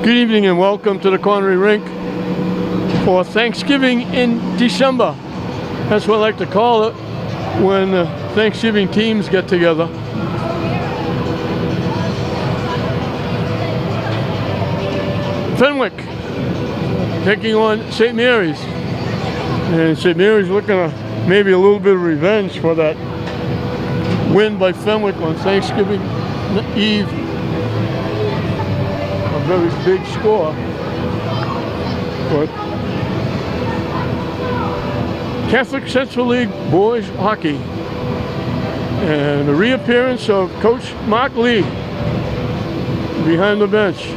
Good evening and welcome to the Connery Rink for Thanksgiving in December. That's what I like to call it when Thanksgiving teams get together. Fenwick taking on St. Mary's. And St. Mary's looking at maybe a little bit of revenge for that win by Fenwick on Thanksgiving Eve. A very big score. But Catholic Central League boys hockey. And the reappearance of Coach Mark Lee behind the bench.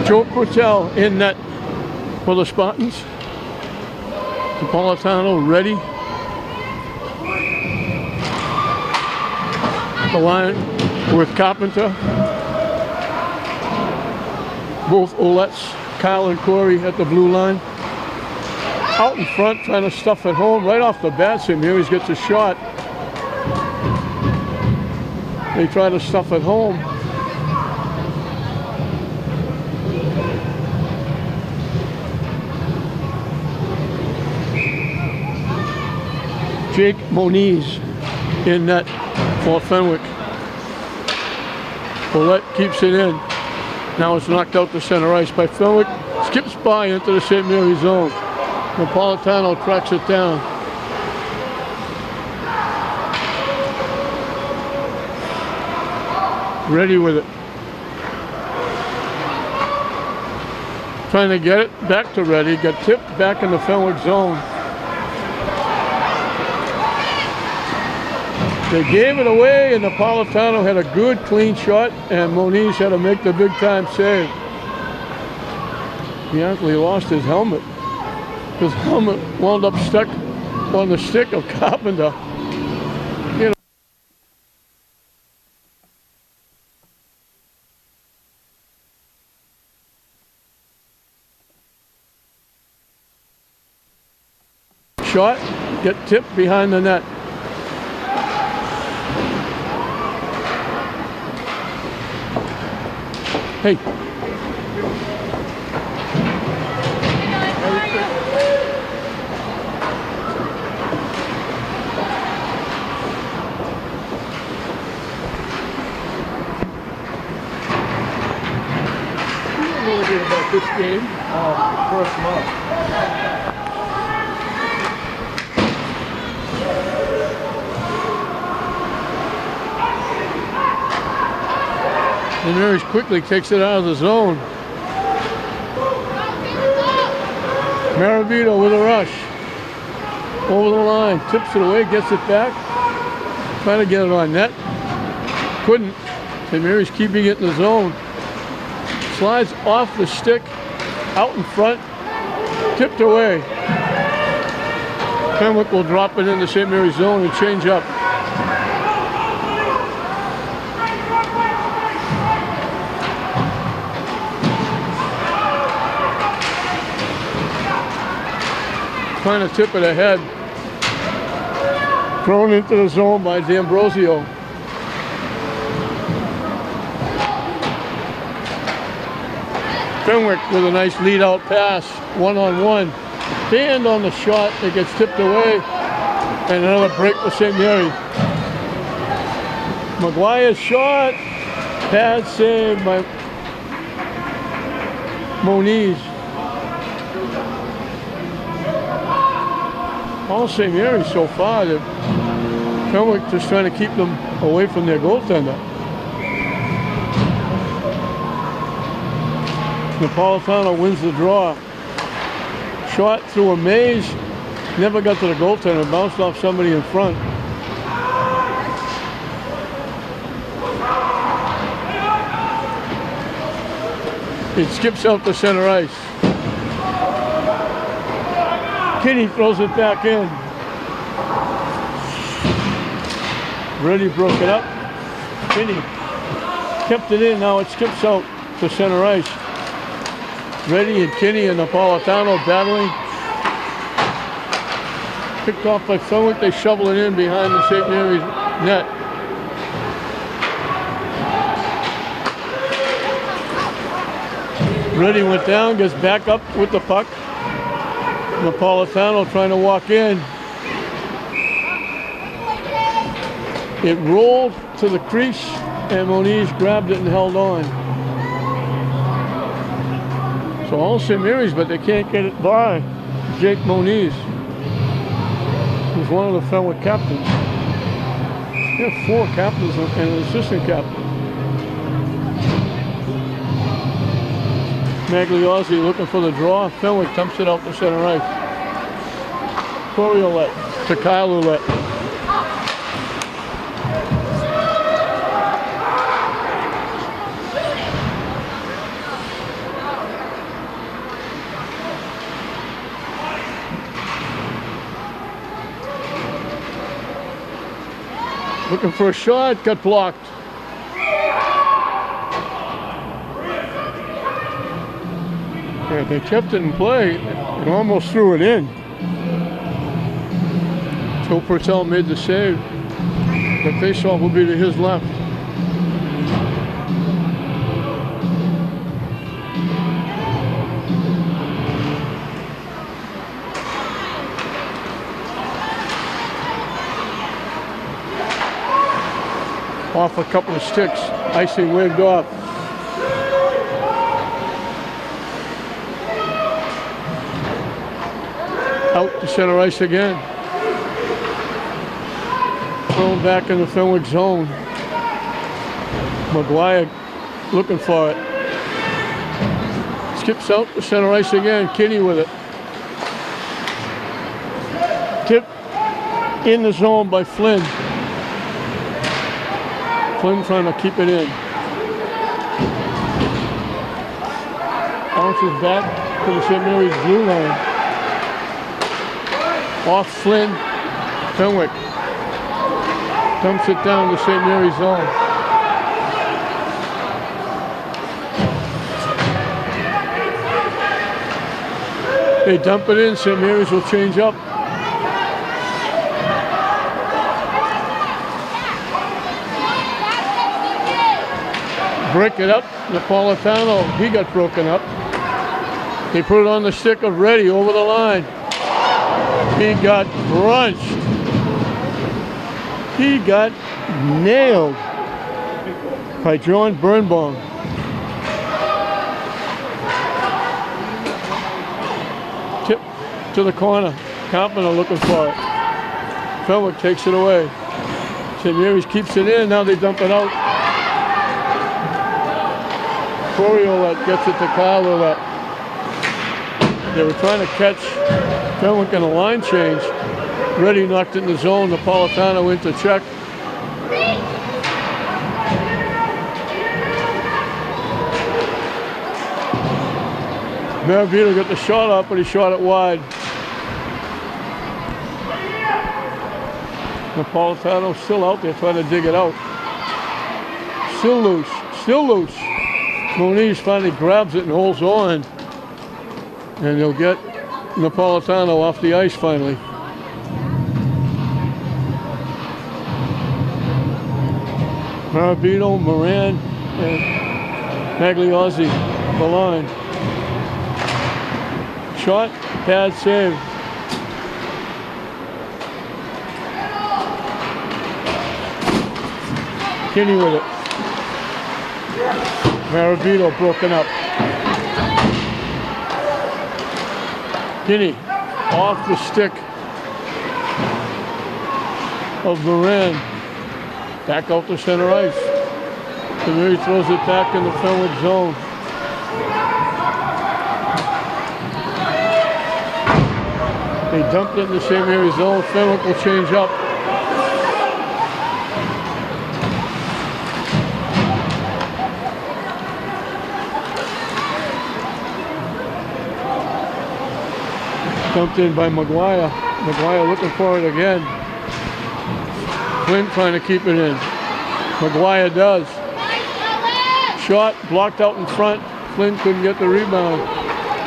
Joe Portel in net for the Spartans. Napolitano ready. The line with Carpenter. Both Olets, Kyle and Corey at the blue line. Out in front trying to stuff it home. Right off the bat, St. Mary's gets a shot. They try to stuff it home. Jake Moniz in net for Fenwick. Ouellette keeps it in. Now it's knocked out to center ice by Fenwick. Skips by into the St. Mary's zone. Napolitano tracks it down. Ready with it. Trying to get it back to Ready. Got tipped back in the Fenwick zone. They gave it away, and Napolitano had a good, clean shot, and Moniz had to make the big-time save. He actually lost his helmet. His helmet wound up stuck on the stick of Carpenter. You know. Shot, get tipped behind the net. Hey. A little bit about this game. First month. And Mary's quickly takes it out of the zone. Maravito with a rush. Over the line, tips it away, gets it back. Trying to get it on net. Couldn't. And Mary's keeping it in the zone. Slides off the stick, out in front, tipped away. Fenwick will drop it into St. Mary's zone and change up. Trying to tip it ahead. Thrown into the zone by D'Ambrosio. Fenwick with a nice lead out pass, one-on-one. Stand on the shot, it gets tipped away. And another break for St. Mary. McGuire's shot, bad save by Moniz. All St. Mary's so far, Fenwick just trying to keep them away from their goaltender. Napolitano wins the draw. Shot through a maze, never got to the goaltender, bounced off somebody in front. It skips out to center ice. Kinney throws it back in. Ready broke it up. Kinney kept it in, now it skips out to center ice. Reddy and Kinney and Napolitano battling. Picked off by Fenwick. They shovel it in behind the St. Mary's net. Reddy went down, gets back up with the puck. Napolitano trying to walk in. It rolled to the crease, and Moniz grabbed it and held on. So all St. Mary's, but they can't get it by Jake Moniz, who's one of the Fenwick captains. They have 4 captains and an assistant captain. Magliozzi looking for the draw. Fenwick dumps it out to center ice. Coriolet to Kyle Ouellette. Looking for a shot, got blocked. Yeah, they kept it in play and almost threw it in. Joe Purtell made the save. The faceoff will be to his left. Off a couple of sticks, icing waved off. Out to center ice again. Thrown back in the Fenwick zone. McGuire looking for it. Skips out to center ice again. Kinney with it. Tip in the zone by Flynn. Flynn trying to keep it in. Bounces back to the St. Mary's blue line. Off Flynn. Fenwick dumps it down to St. Mary's zone. They dump it in. St. Mary's will change up. Break it up. Napolitano, he got broken up. He put it on the stick of Reddy over the line. He got crunched. He got nailed by John Birnbaum. Tip to the corner. Carpenter looking for it. Fenwick takes it away. St. Mary's keeps it in. Now they dump it out. Coriolet gets it to Kyle Ouellette. They were trying to catch Fenwick in a line change. Reddy knocked it in the zone. Napolitano into check. Maravito got the shot up, but he shot it wide. Napolitano still out there trying to dig it out. Still loose. Still loose. Moniz finally grabs it and holds on. And they'll get Napolitano off the ice finally. Maravito, Moran, and Magliozzi, the line. Shot, pad save. Kinney with it. Maravito broken up. Kinney off the stick of Moran. Back out to center ice. Mary throws it back in the Fenwick zone. They dumped it in the St. Mary's zone. Fenwick will change up. Dumped in by McGuire. McGuire looking for it again. Flynn trying to keep it in. McGuire does. Shot blocked out in front. Flynn couldn't get the rebound.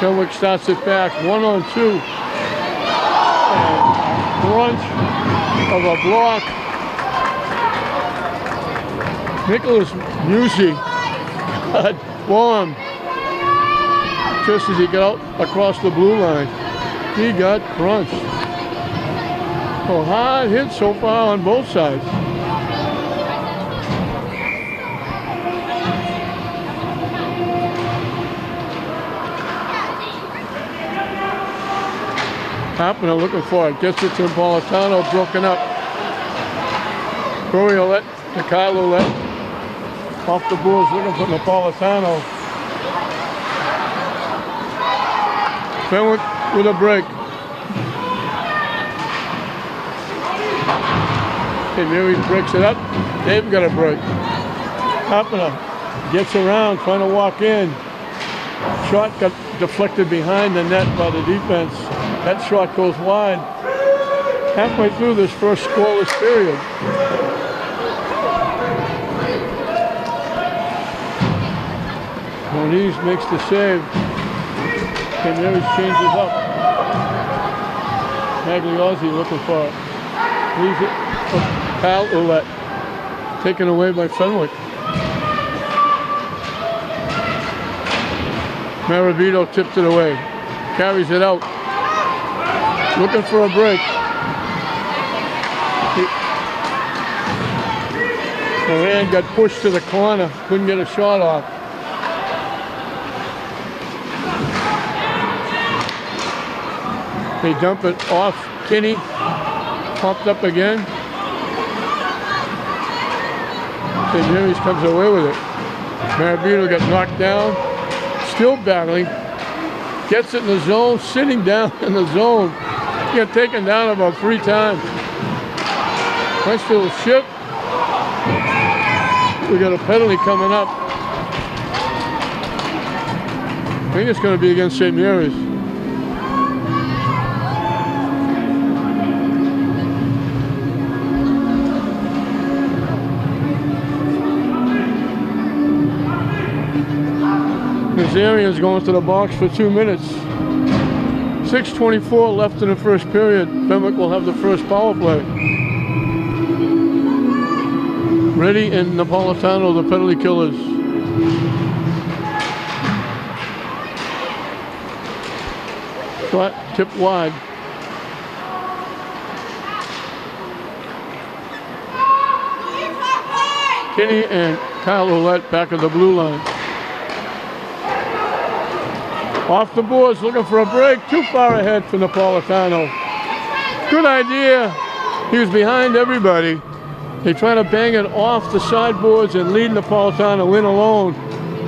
Fenwick starts it back. 1-on-2. And crunch of a block. Nicholas Musi got bombed just as he got out across the blue line. He got crunched. A hard hit so far on both sides. Carpenter looking for it. Gets it to Napolitano. Broken up. Corey Ouellette to Kyle Ouellette. Off the boards looking for Napolitano. Fenwick with a break. St. Mary's breaks it up. They've got a break. Carpenter gets around, trying to walk in. Shot got deflected behind the net by the defense. That shot goes wide. Halfway through this first scoreless period. Moniz makes the save. St. Mary's changes up. Magliozzi looking for it. Leaves it for Kyle Ouellette. Taken away by Fenwick. Maravito tipped it away. Carries it out. Looking for a break. Moran got pushed to the corner. Couldn't get a shot off. They dump it off. Kinney popped up again. St. Mary's comes away with it. Maravito got knocked down. Still battling. Gets it in the zone. Sitting down in the zone. Got taken down about 3 times. Nice little ship. We got a penalty coming up. I think it's going to be against St. Mary's. Nazarian's going to the box for 2 minutes. 6:24 left in the first period. Fenwick will have the first power play. Reddy and Napolitano, the penalty killers. Shot tipped wide. Kinney and Kyle Ouellette back at the blue line. Off the boards, looking for a break. Too far ahead for Napolitano. Good idea. He was behind everybody. They try to bang it off the sideboards and lead Napolitano in alone.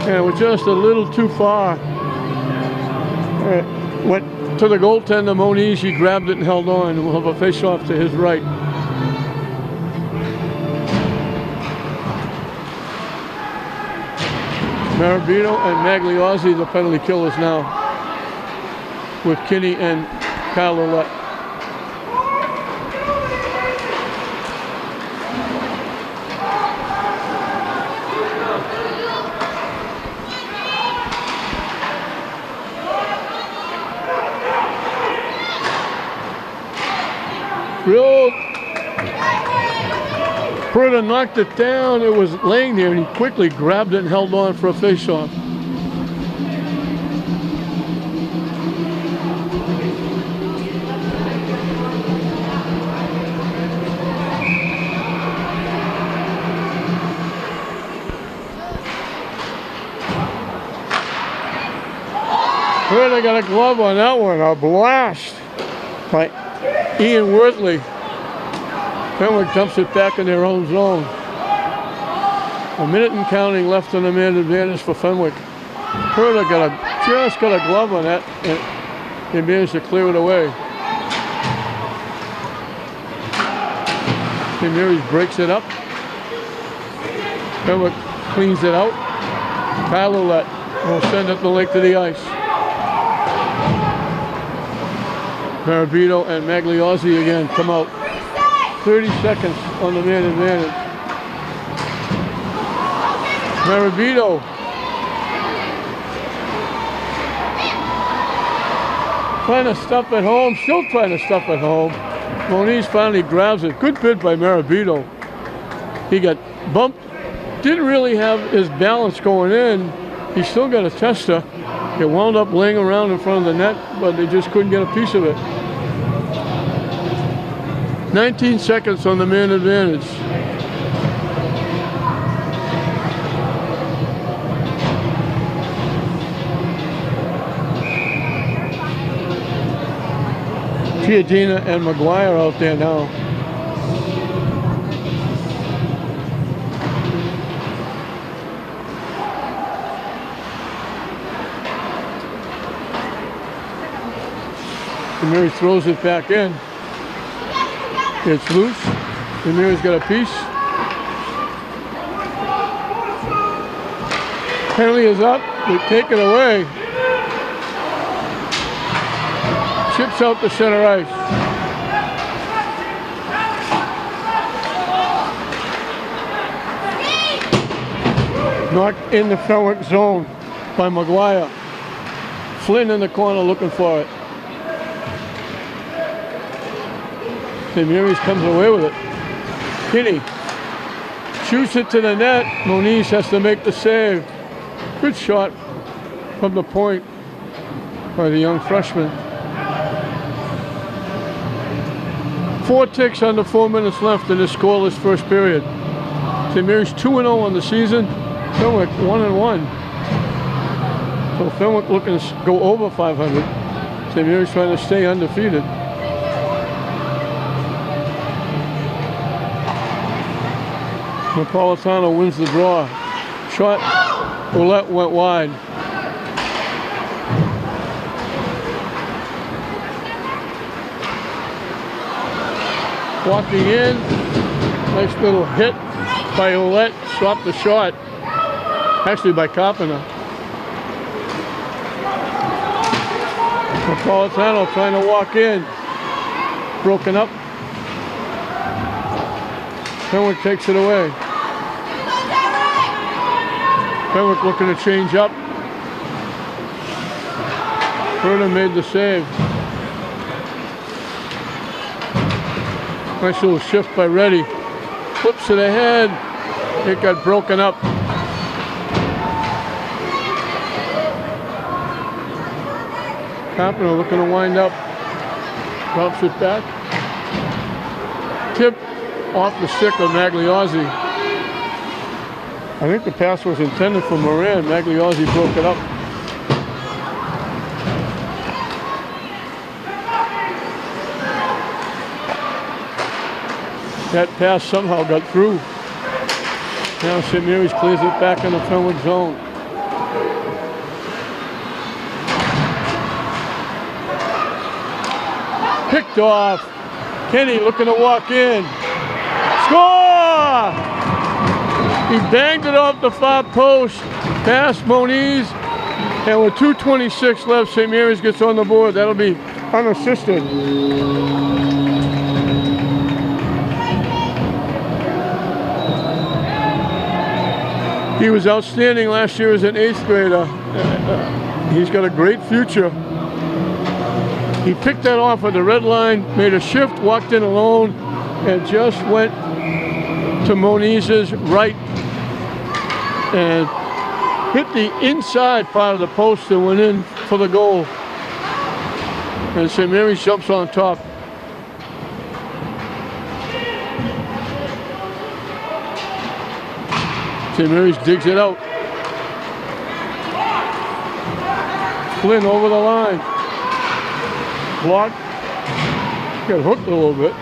And it was just a little too far. Went to the goaltender, Moniz. He grabbed it and held on. We'll have a face-off to his right. Maravito and Magliozzi, the penalty killers now, with Kinney and Kyle Ouellette. Real Prada knocked it down. It was laying there, and he quickly grabbed it and held on for a face-off. Prada got a glove on that one. A blast by Ian Wortley. Fenwick dumps it back in their own zone. A minute and counting left on the man advantage for Fenwick. Herta just got a glove on that, and they managed to clear it away. St. Mary's breaks it up. Fenwick cleans it out. Kyle Ouellette will send it the lake to the ice. Maravito and Magliozzi again come out. 30 seconds on the man advantage. Marabito. Trying to stuff at home, still trying to stuff at home. Moniz finally grabs it. Good bid by Marabito. He got bumped. Didn't really have his balance going in. He still got a tester. It wound up laying around in front of the net, but they just couldn't get a piece of it. 19 seconds on the man advantage. Piadina and McGuire out there now. Mary throws it back in. It's loose. Mary's got a piece. Penalty is up. They take it away. Chips out the center ice. Knocked in the Fenwick zone by McGuire. Flynn in the corner looking for it. St. Mary's comes away with it. Kinney shoots it to the net. Moniz has to make the save. Good shot from the point by the young freshman. 4 ticks under 4 minutes left in this scoreless first period. St. Mary's 2-0 on the season. Fenwick 1-1. So Fenwick looking to go over 500. St. Mary's trying to stay undefeated. Napolitano wins the draw. Shot, Ouellette went wide. Walking in, nice little hit by Ouellette, stopped the shot. Actually by Carpenter. Napolitano trying to walk in. Broken up. Fenwick takes it away. Fenwick looking to change up. Furter made the save. Nice little shift by Reddy. Flips it ahead. It got broken up. Carpenter looking to wind up. Drops it back. Tip off the stick of Magliozzi. I think the pass was intended for Moran. Magliozzi broke it up. That pass somehow got through. Now St. Mary's clears it back in the Fenwick zone. Picked off. Kenny looking to walk in. Score! He banged it off the far post. Past Moniz. And with 2:26 left, St. Mary's gets on the board. That'll be unassisted. He was outstanding last year as an 8th grader. He's got a great future. He picked that off at the red line, made a shift, walked in alone, and just went to Moniz's right and hit the inside part of the post and went in for the goal. And St. Mary's jumps on top. St. Mary's digs it out. Flynn over the line. Block. Got hooked a little bit.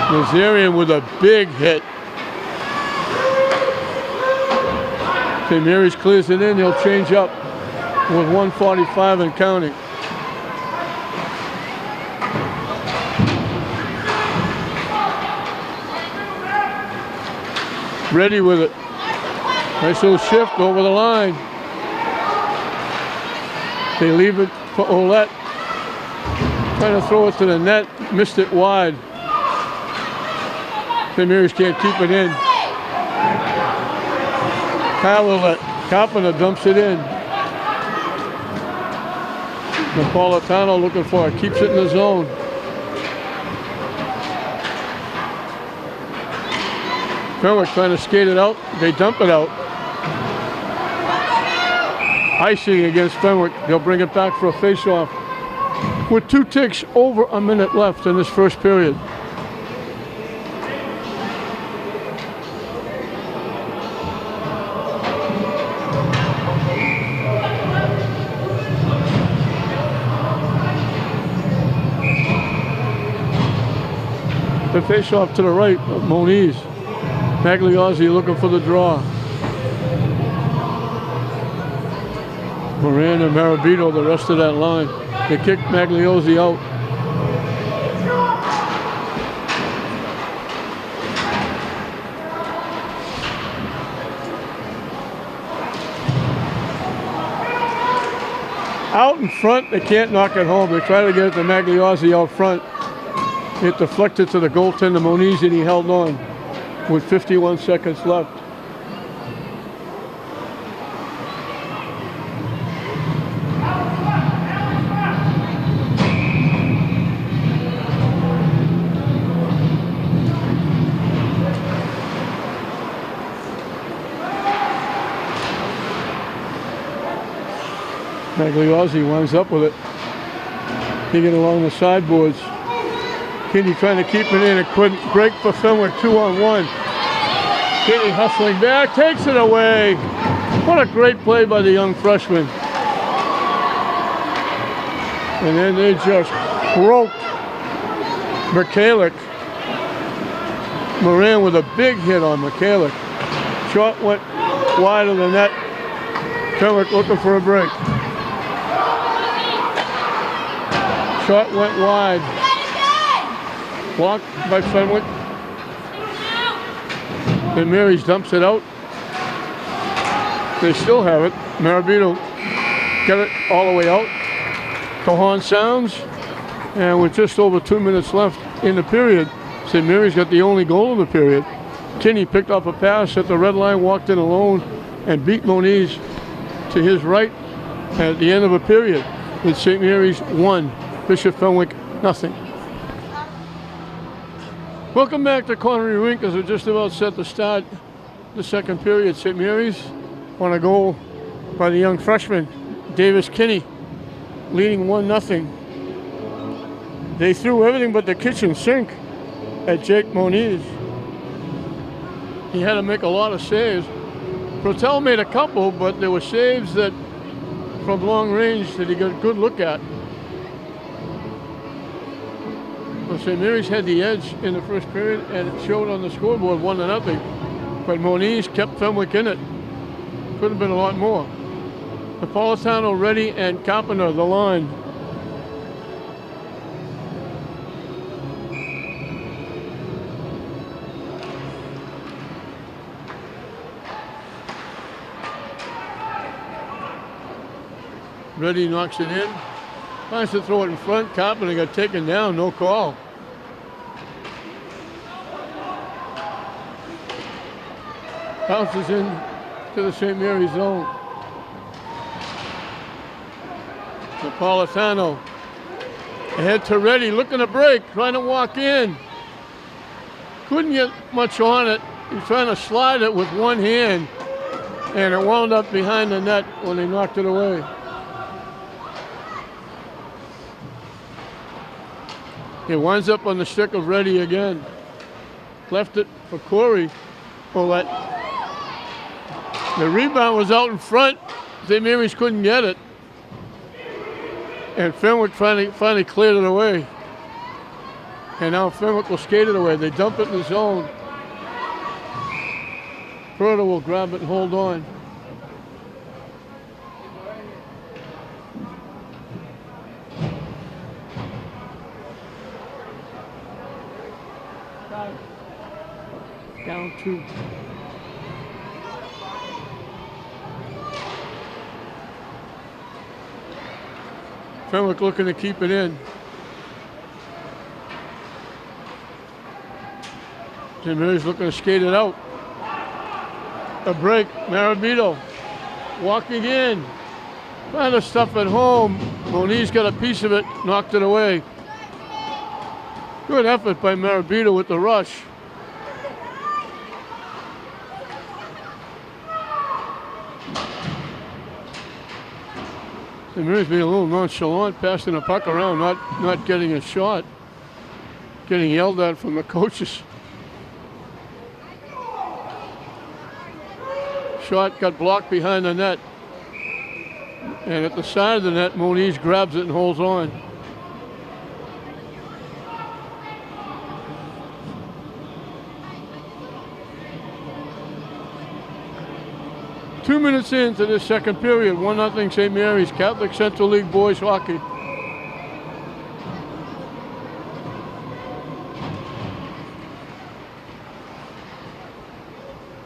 Nazarian with a big hit. St. Mary's clears it in. He'll change up with 1:45 and counting. Ready with it. Nice little shift over the line. They leave it for Ouellette. Trying to throw it to the net. Missed it wide. St. Mary's can't keep it in. Carpenter dumps it in. Napolitano looking for it, keeps it in the zone. Fenwick trying to skate it out. They dump it out. Icing against Fenwick. They'll bring it back for a face-off. With 2 ticks over a minute left in this first period. The face-off to the right of Moniz. Magliozzi looking for the draw. Moran and Marabito, the rest of that line. They kicked Magliozzi out. Out in front, they can't knock it home. They try to get it to Magliozzi out front. It deflected to the goaltender Moniz, and he held on with 51 seconds left. Magliozzi winds up with it. Digging along the sideboards. Kinney trying to keep it in. It couldn't break for Fenwick 2-on-1. Kinney hustling back, takes it away. What a great play by the young freshman. And then they just broke Michalik. Moran with a big hit on Michalik. Shot went wide of the net. Fenwick looking for a break. Shot went wide. Blocked by Fenwick. Then Mary's dumps it out. They still have it. Marabito got it all the way out. Cajon sounds. And with just over 2 minutes left in the period, St. Mary's got the only goal of the period. Kinney picked up a pass at the red line, walked in alone, and beat Moniz to his right at the end of a period. With St. Mary's 1, Bishop Fenwick nothing. Welcome back to Connery Rink as we're just about set to start the second period. St. Mary's on a goal by the young freshman, Davis Kinney, leading 1-0. They threw everything but the kitchen sink at Jake Moniz. He had to make a lot of saves. Protel made a couple, but there were saves that from long range that he got a good look at. Well, St. Mary's had the edge in the first period, and it showed on the scoreboard 1-0. But Moniz kept Fenwick in it. Could have been a lot more. Napolitano ready, and Carpenter the line. Reddy knocks it in. Tries to throw it in front. Carpenter got taken down. No call. Bounces in to the St. Mary's zone. Napolitano ahead to Reddy, looking to break, trying to walk in. Couldn't get much on it. He's trying to slide it with one hand, and it wound up behind the net when they knocked it away. It winds up on the stick of Reddy again. Left it for Corey Ouellette. The rebound was out in front. St. Mary's couldn't get it. And Fenwick finally cleared it away. And now Fenwick will skate it away. They dump it in the zone. Purda will grab it and hold on. Down 2. Fenwick looking to keep it in. St. Mary's looking to skate it out. A break. Marabito walking in. Trying to stuff at home. Moniz got a piece of it, knocked it away. Good effort by Marabito with the rush. St. Mary's being a little nonchalant, passing the puck around, not getting a shot. Getting yelled at from the coaches. Shot got blocked behind the net. And at the side of the net, Moniz grabs it and holds on. Two minutes into this second period, 1-0 St. Mary's, Catholic Central League boys hockey.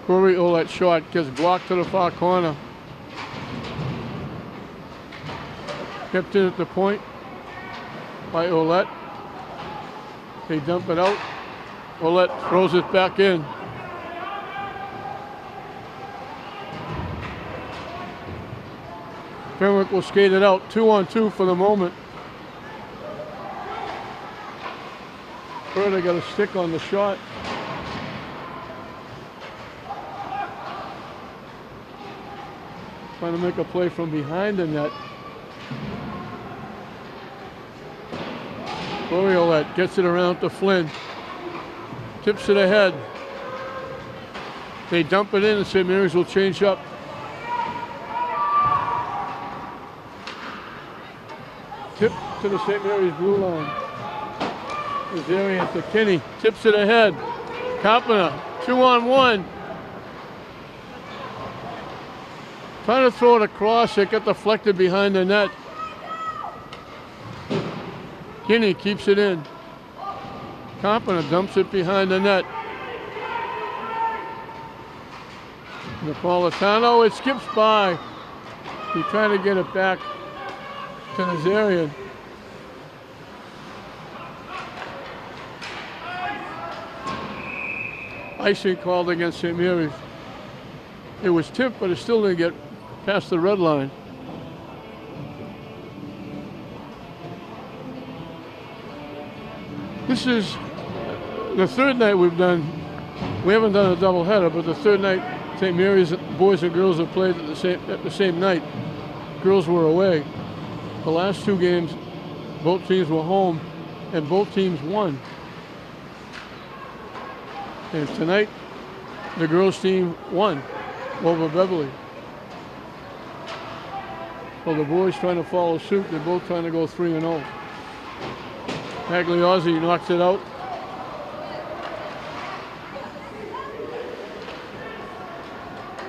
Corey Ouellette shot gets blocked to the far corner. Kept in at the point by Ouellette. They dump it out. Ouellette throws it back in. Fenwick will skate it out. 2-on-2 for the moment. Further got a stick on the shot. Trying to make a play from behind the net. Corey Ouellette gets it around to Flynn. Tips it ahead. They dump it in and St. Mary's will change up. Tip to the St. Mary's blue line. Azarian to Kinney. Tips it ahead. Carpenter, 2-on-1. Trying to throw it across. It got deflected behind the net. Kinney keeps it in. Carpenter dumps it behind the net. Napolitano, it skips by. He tried to get it back to Nazarian. Icing called against St. Mary's. It was tipped, but it still didn't get past the red line. This is the third night we've done. We haven't done a doubleheader, but the third night St. Mary's boys and girls have played at the same night. Girls were away. The last two games, both teams were home, and both teams won. And tonight, the girls' team won over Beverly. Well, the boys trying to follow suit. They're both trying to go 3-0. Magliozzi knocks it out.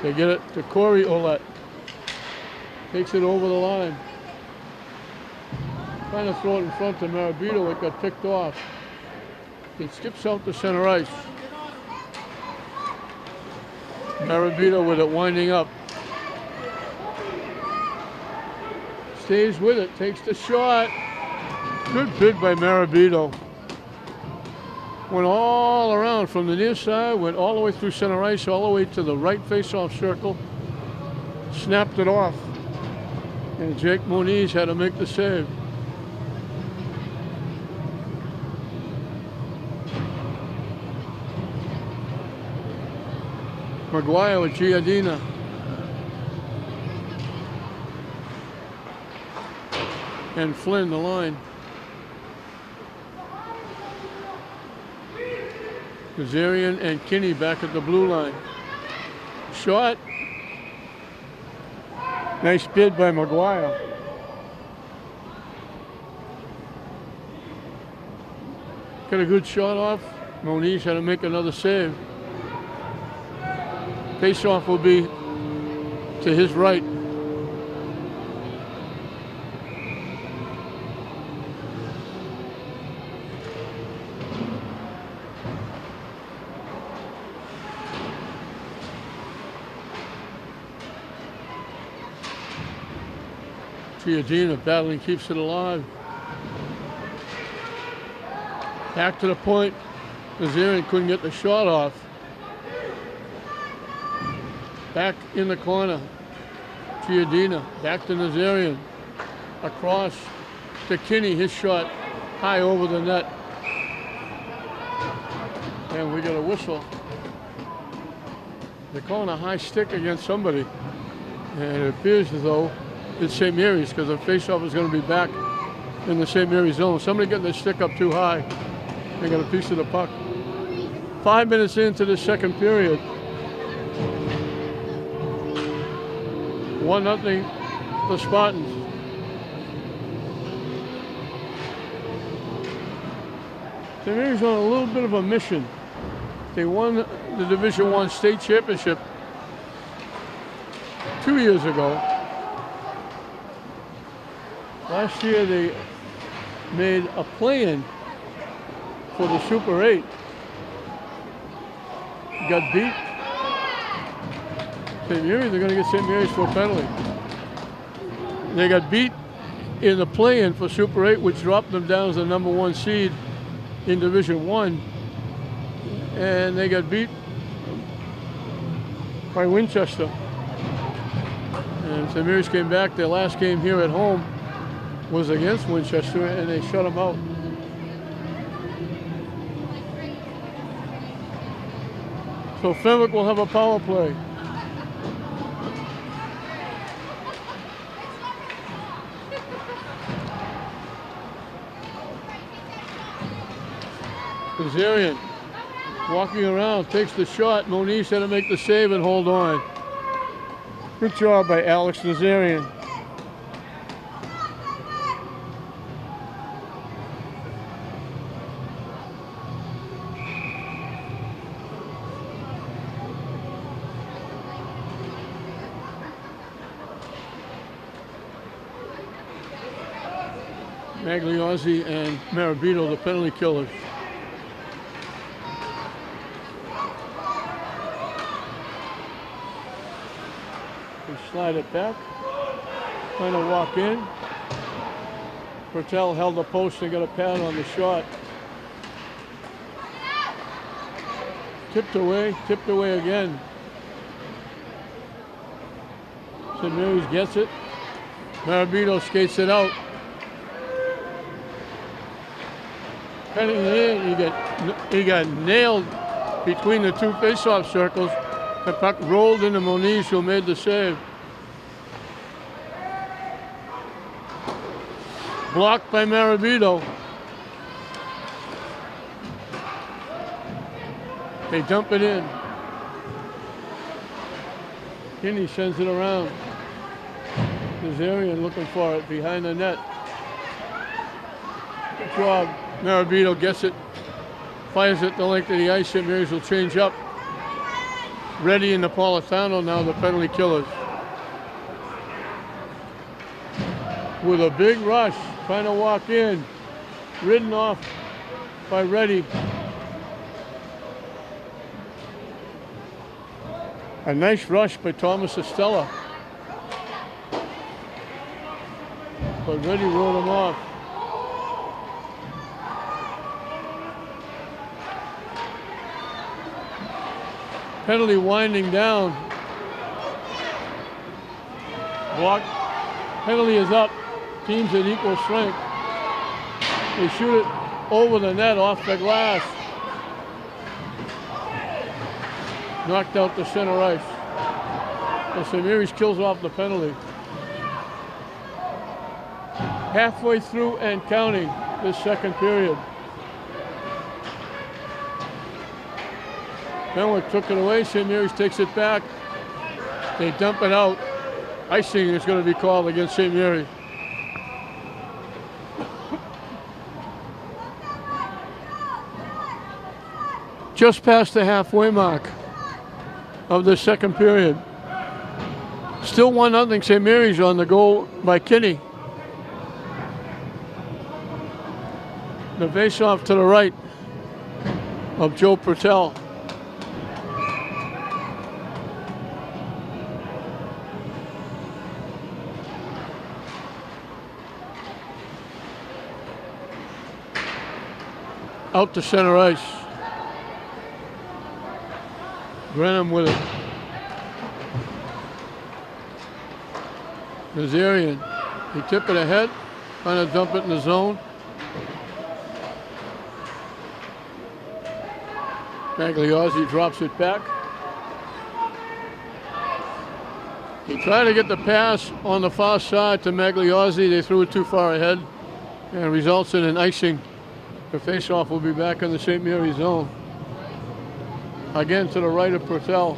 They get it to Corey Ouellette. Takes it over the line. Trying to throw it in front to Marabito. It got picked off. It skips out to center ice. Marabito with it winding up. Stays with it, takes the shot. Good bid by Marabito. Went all around from the near side, went all the way through center ice, all the way to the right face-off circle. Snapped it off. And Jake Moniz had to make the save. McGuire with Giardina. And Flynn, the line. Kazarian and Kinney back at the blue line. Shot. Nice bid by McGuire. Got a good shot off. Moniz had to make another save. Face-off will be to his right. Giardina battling, keeps it alive. Back to the point. Nazarian couldn't get the shot off. Back in the corner. Giardina. Back to Nazarian. Across to Kinney. His shot high over the net. And we got a whistle. They're calling a high stick against somebody. And it appears as though it's St. Mary's because the faceoff is going to be back in the St. Mary's zone. Somebody getting their stick up too high. They got a piece of the puck. 5 minutes into the second period. 1-0 the Spartans. St. Mary's on a little bit of a mission. They won the Division I state championship 2 years ago. Last year they made a play-in for the Super 8. Got beat. St. Mary's, they're going to get St. Mary's for a penalty. They got beat in the play-in for Super 8, which dropped them down as the #1 seed in Division I. And they got beat by Winchester. And St. Mary's came back. Their last game here at home was against Winchester, and they shut them out. So Fenwick will have a power play. Nazarian walking around, takes the shot. Moniz had to make the save and hold on. Good job by Alex Nazarian. Magliozzi and Marabito, the penalty killers. They slide it back, trying to walk in. Bertel held the post and got a pad on the shot. Tipped away again. St. Mary's gets it. Marabito skates it out. Heading in, he got nailed between the two face-off circles. The puck rolled into Moniz, who made the save. Blocked by Marabito. They dump it in. Kinney sends it around. Nazarian looking for it behind the net. Good job. Marabito gets it, fires it the length of the ice. St. Mary's will change up. Reddy and Napolitano now the penalty killers. With a big rush, trying to walk in. Ridden off by Reddy. A nice rush by Thomas Estella. But Reddy rolled him off. Penalty winding down. Block. Penalty is up. Teams at equal strength. They shoot it over the net off the glass. Knocked out the center ice. And St. Mary's kills off the penalty. Halfway through and counting this second period. Fenwick took it away. St. Mary's takes it back. They dump it out. Icing is going to be called against St. Mary's. Just past the halfway mark of the second period. Still 1-0 St. Mary's on the goal by Kinney. The face-off to the right of Joe Pertel. Out to center ice. Brenham with it. Nazarian. He tip it ahead, trying to dump it in the zone. Magliozzi drops it back. He tried to get the pass on the far side to Magliozzi. They threw it too far ahead and results in an icing. The faceoff will be back in the St. Mary's zone. Again to the right of Purtell.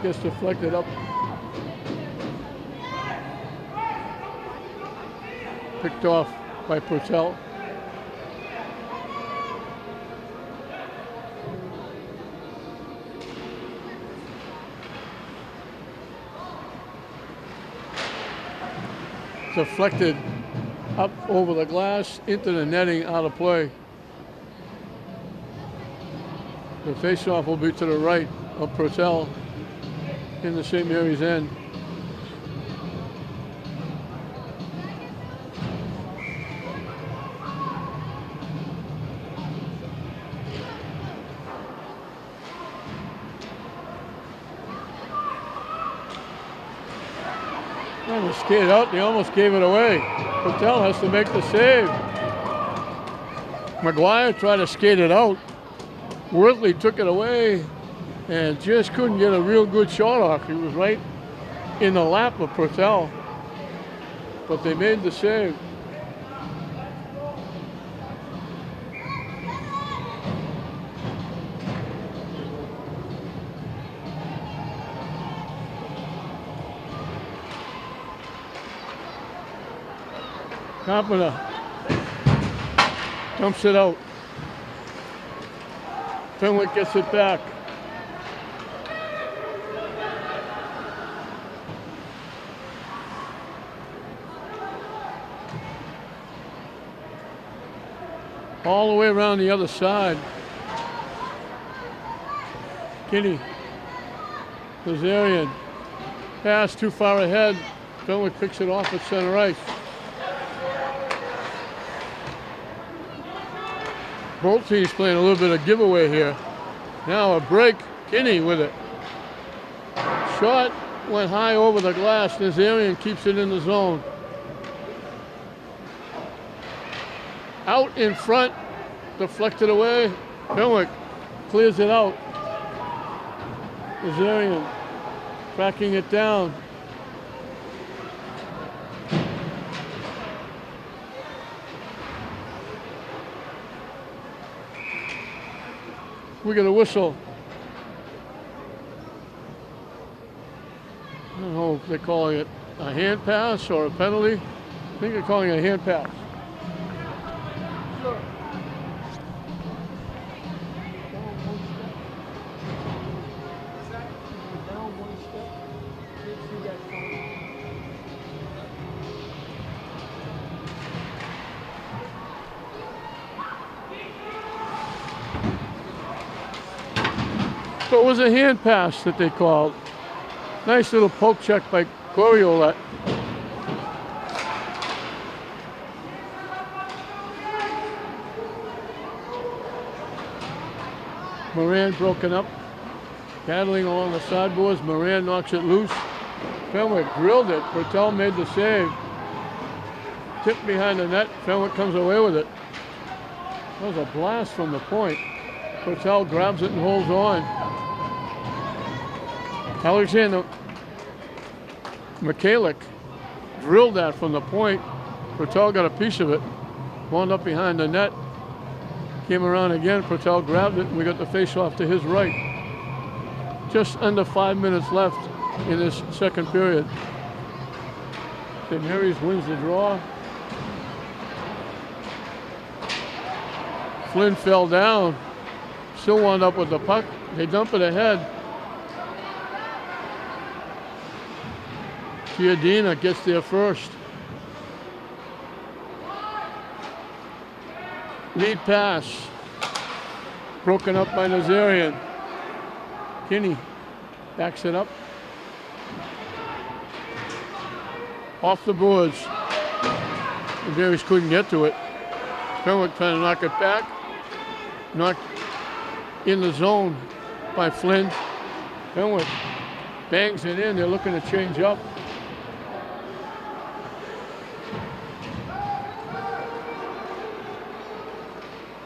Gets deflected up. Picked off by Purtell. Deflected up over the glass into the netting, out of play. The faceoff will be to the right of Purtell in the St. Mary's end. Trying to skate out, they almost gave it away. Purtell has to make the save. McGuire tried to skate it out. Worthley took it away and just couldn't get a real good shot off. He was right in the lap of Purtell, but they made the save. Carpenter dumps it out. Fenwick gets it back. All the way around the other side. Kinney. Nazarian. Pass too far ahead. Fenwick picks it off at center ice. Both teams playing a little bit of giveaway here. Now a break. Kinney with it. Shot went high over the glass. Nazarian keeps it in the zone. Out in front, deflected away. Fenwick clears it out. Nazarian tracking it down. We get a whistle. I don't know if they're calling it a hand pass or a penalty. I think they're calling it a hand pass. So it was a hand pass that they called. Nice little poke check by Coriolet. Moran broken up. Battling along the sideboards. Moran knocks it loose. Fenwick drilled it. Purtell made the save. Tipped behind the net. Fenwick comes away with it. That was a blast from the point. Purtell grabs it and holds on. Alexander Michalik drilled that from the point. Purtell got a piece of it. Wound up behind the net. Came around again. Purtell grabbed it, and we got the face-off to his right. Just under 5 minutes left in this second period. St. Mary's wins the draw. Flynn fell down. Still wound up with the puck. They dump it ahead. Giardina gets there first. Lead pass. Broken up by Nazarian. Kinney backs it up. Off the boards. The Berries couldn't get to it. Fenwick trying to knock it back. Knocked in the zone by Flynn. Fenwick bangs it in. They're looking to change up.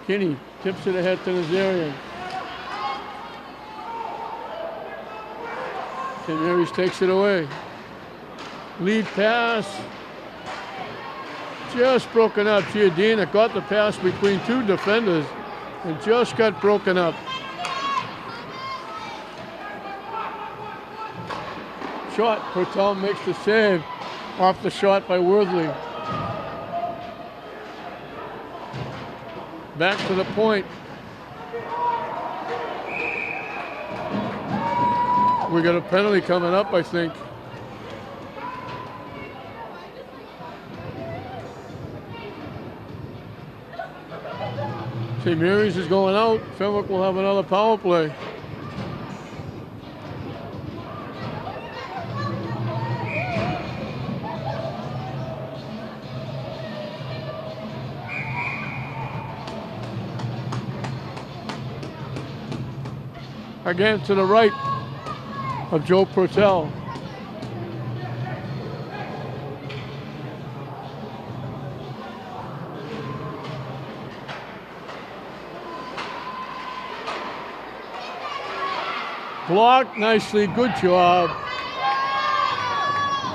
Kinney tips it ahead to Nazarian. St. Mary's takes it away. Lead pass. Just broken up. Giardina got the pass between two defenders and just got broken up. Shot. Hertel makes the save off the shot by Worthley. Back to the point. We got a penalty coming up, I think. St. Mary's is going out. Fenwick will have another power play. Again to the right of Joe Purtell. Blocked nicely, good job.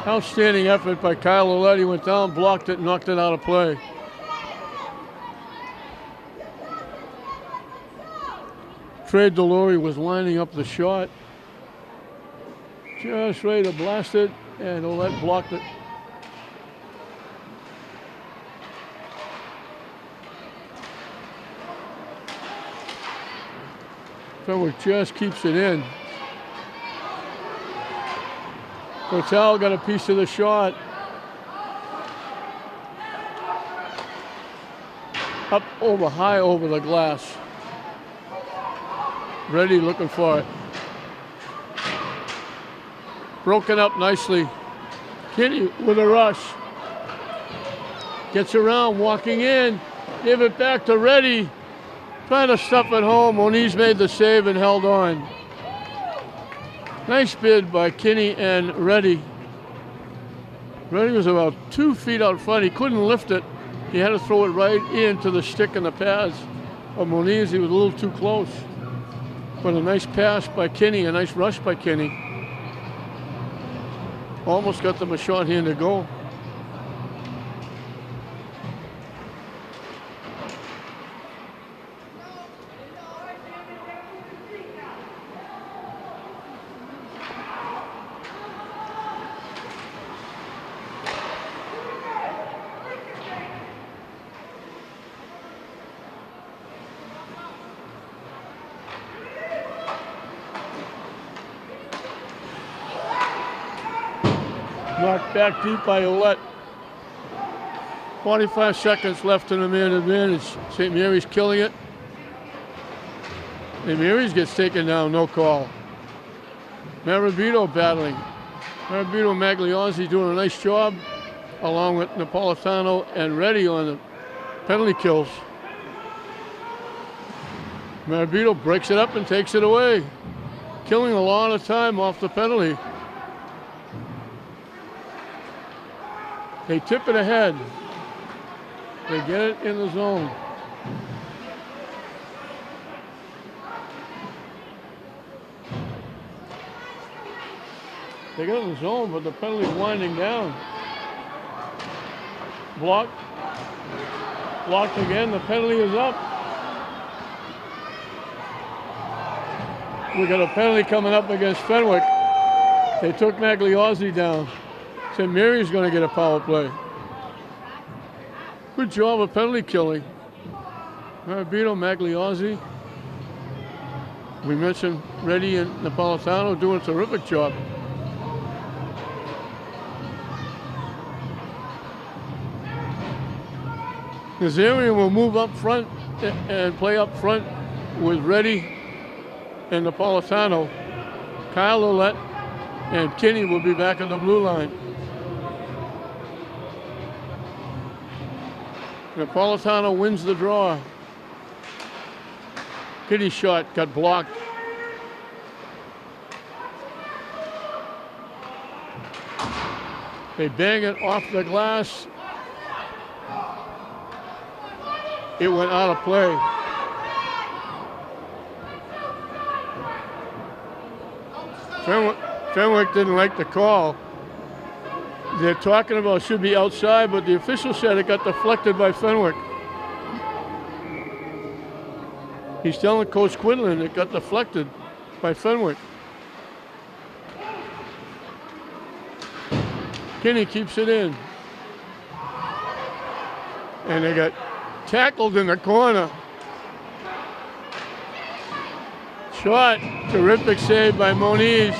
Outstanding effort by Kyle Ouellette. Went down, blocked it, knocked it out of play. Trey Delory was lining up the shot. Just ready to blast it, and Ouellette blocked it. Fenwick just keeps it in. Purtell got a piece of the shot. Up over, high over the glass. Ready, looking for it. Broken up nicely. Kinney with a rush. Gets around, walking in. Give it back to Reddy. Trying to stuff it home. Moniz made the save and held on. Nice bid by Kinney and Reddy. Reddy was about 2 feet out front. He couldn't lift it. He had to throw it right into the stick and the pads of Moniz. He was a little too close. But a nice pass by Kinney, a nice rush by Kinney. Almost got them a shot hand to go. Knocked back deep by Ouellette. 45 seconds left in the man advantage. St. Mary's killing it. St. Mary's gets taken down, no call. Marabito battling. Marabito Magliozzi doing a nice job, along with Napolitano and Reddy on the penalty kills. Marabito breaks it up and takes it away, killing a lot of time off the penalty. They tip it ahead. They get it in the zone. They get it in the zone, but the penalty's winding down. Blocked. Blocked again. The penalty is up. We got a penalty coming up against Fenwick. They took Magliozzi down. St. Mary's going to get a power play. Good job of penalty killing. Marabito, Magliozzi. We mentioned Reddy and Napolitano doing a terrific job. Nazarian will move up front and play up front with Reddy and Napolitano. Kyle Ouellette and Kinney will be back on the blue line. Napolitano wins the draw. Kinney's shot got blocked. They bang it off the glass. It went out of play. Fenwick didn't like the call. They're talking about should be outside, but the official said it got deflected by Fenwick. He's telling Coach Quinlan it got deflected by Fenwick. Kinney keeps it in. And they got tackled in the corner. Shot, terrific save by Moniz.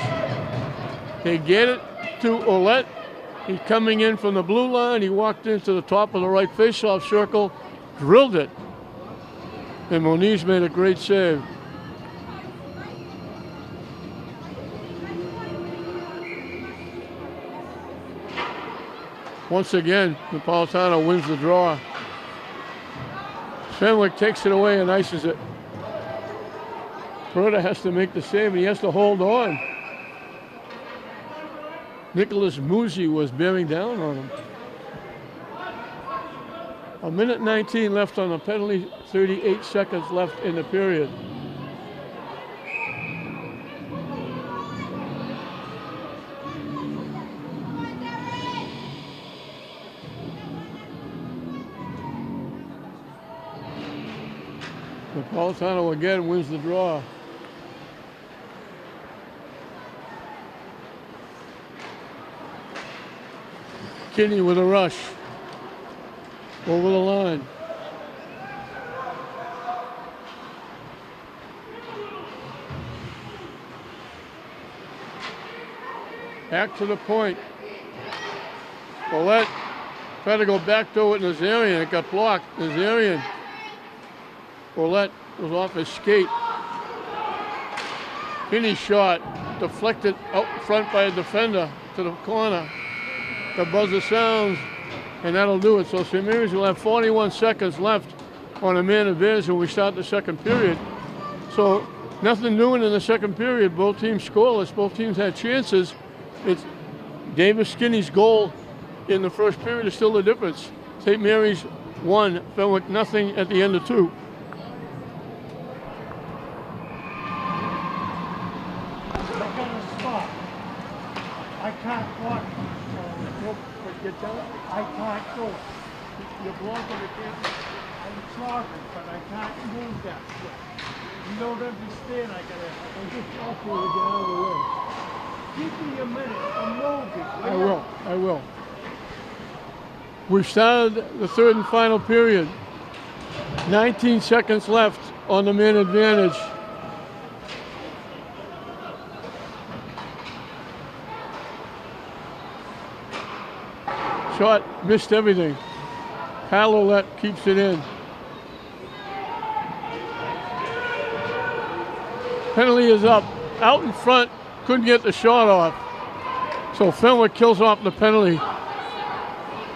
They get it to Ouellette. He's coming in from the blue line. He walked into the top of the right faceoff circle, drilled it. And Moniz made a great save. Once again, Napolitano wins the draw. Fenwick takes it away and ices it. Berta has to make the save, and he has to hold on. Nicholas Muzi was bearing down on him. 1:19 left on the penalty, 38 seconds left in the period. Napolitano again wins the draw. Kinney with a rush. Over the line. Back to the point. Ouellette tried to go back to it, Nazarian. It got blocked. Nazarian. Ouellette was off his skate. Kinney shot. Deflected out front by a defender to the corner. The buzzer sounds, and that'll do it. So St. Mary's will have 41 seconds left on a man advantage when we start the second period. So nothing doing in the second period. Both teams scoreless. Both teams had chances. It's Davis Kinney's goal in the first period is still the difference. St. Mary's 1, Fenwick nothing at the end of 2. I can't walk. Get down. I can't go. You're blocking the camera. I'm sorry, but I can't move that quick. You don't understand. I'm just asking you to get out of the way. Give me a minute. I'm moving. I will. We've started the third and final period. 19 seconds left on the man advantage. Shot missed everything. Kyle Ouellette keeps it in. Penalty is up. Out in front, couldn't get the shot off. So Fenwick kills off the penalty,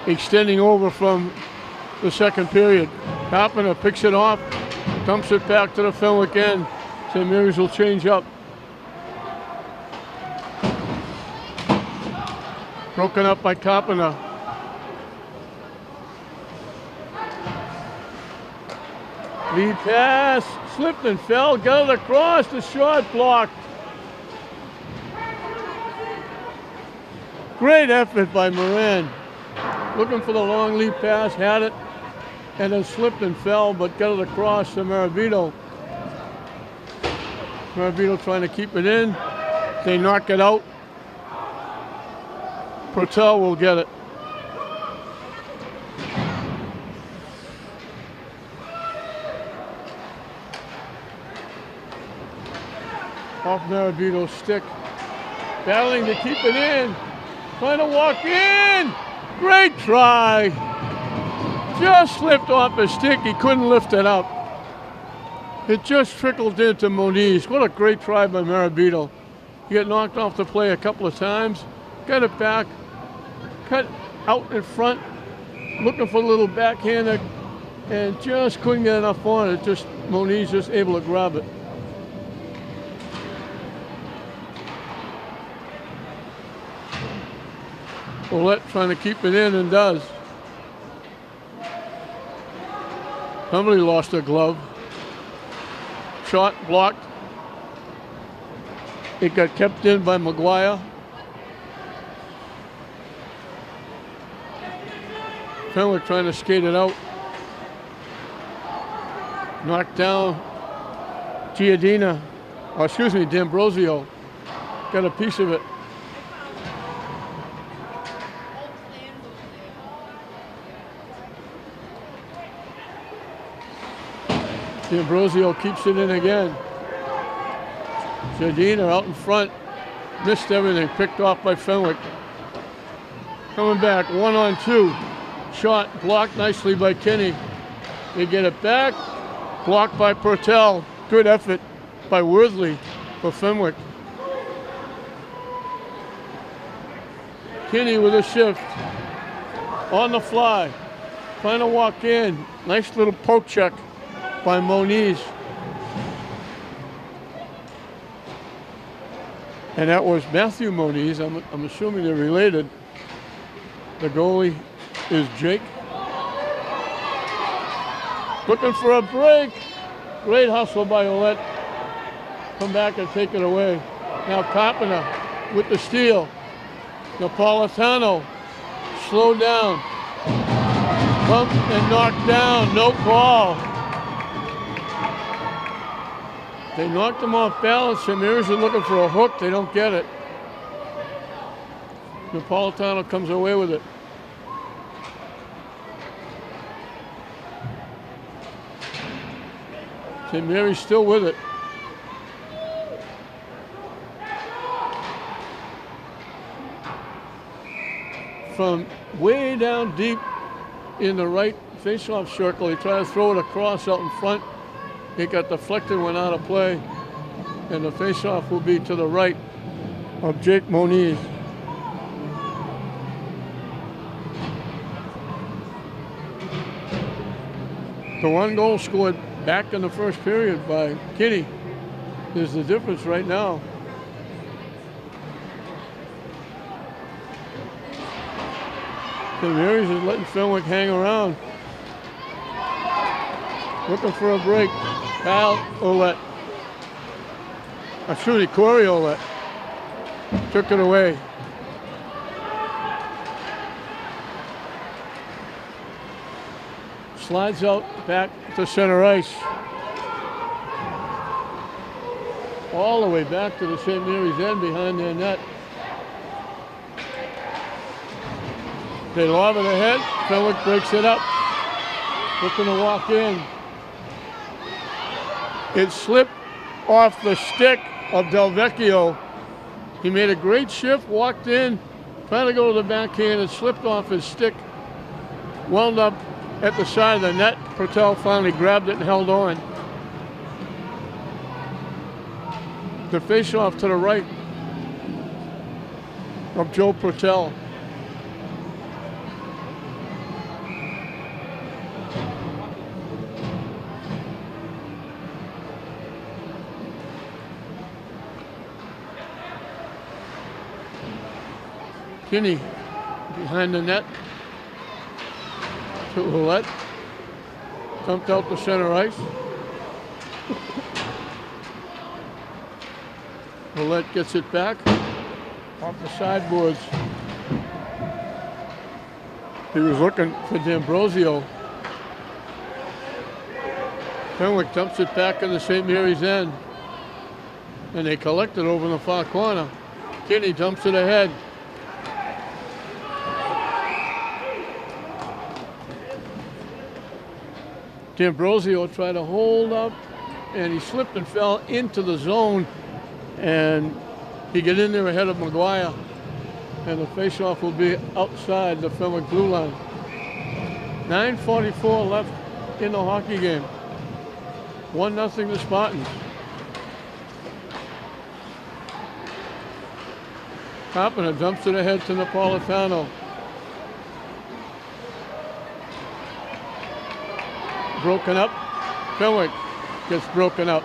extending over from the second period. Carpenter picks it off, dumps it back to the Fenwick end. St. Mary's will change up. Broken up by Carpenter. Lead pass, slipped and fell, got it across, the shot blocked. Great effort by Moran. Looking for the long lead pass, had it, and then slipped and fell, but got it across to Maravito. Maravito trying to keep it in. They knock it out. Pertel will get it. Off Maravito's stick. Battling to keep it in. Trying to walk in. Great try. Just slipped off his stick. He couldn't lift it up. It just trickled into Moniz. What a great try by Marabito. He got knocked off the play a couple of times, got it back, cut out in front, looking for a little backhander, and just couldn't get enough on it. Just Moniz just able to grab it. Ouellette trying to keep it in and does. Somebody lost a glove. Shot blocked. It got kept in by Maguire. Fenwick trying to skate it out. Knocked down D'Ambrosio. Got a piece of it. D'Ambrosio keeps it in again. Giardina out in front. Missed everything. Picked off by Fenwick. Coming back. 1-on-2. Shot blocked nicely by Kinney. They get it back. Blocked by Pertel. Good effort by Worthley for Fenwick. Kinney with a shift. On the fly. Trying to walk in. Nice little poke check by Moniz. And that was Matthew Moniz. I'm assuming they're related. The goalie is Jake. Looking for a break. Great hustle by Ouellette. Come back and take it away. Now Carpenter with the steal. Napolitano slowed down. Bumped and knocked down. No call. They knocked him off balance. St. Mary's are looking for a hook. They don't get it. Napolitano comes away with it. St. Mary's still with it. From way down deep in the right face-off circle, he tried to throw it across out in front. It got deflected, went out of play, and the face-off will be to the right of Jake Moniz. The one goal scored back in the first period by Kinney is the difference right now. St. Mary's is letting Fenwick hang around. Looking for a break. Kyle Ouellette. Corey Ouellette. Took it away. Slides out back to center ice. All the way back to the St. Mary's end behind their net. They lob it ahead. Fenwick breaks it up. Looking to walk in. It slipped off the stick of Del Vecchio. He made a great shift, walked in, trying to go to the backhand. It slipped off his stick, wound up at the side of the net. Pertel finally grabbed it and held on. The face-off to the right of Joe Pertel. Kinney behind the net to Ouellette. Dumped out to center ice. Ouellette gets it back off the sideboards. He was looking for D'Ambrosio. Fenwick dumps it back in the St. Mary's end. And they collect it over in the far corner. Kinney dumps it ahead. D'Ambrosio tried to hold up, and he slipped and fell into the zone, and he got in there ahead of Maguire, and the faceoff will be outside the Fenwick blue line. 9:44 left in the hockey game. 1-0 the Spartans. Carpenter dumps it ahead to Napolitano. Broken up. Fenwick gets broken up.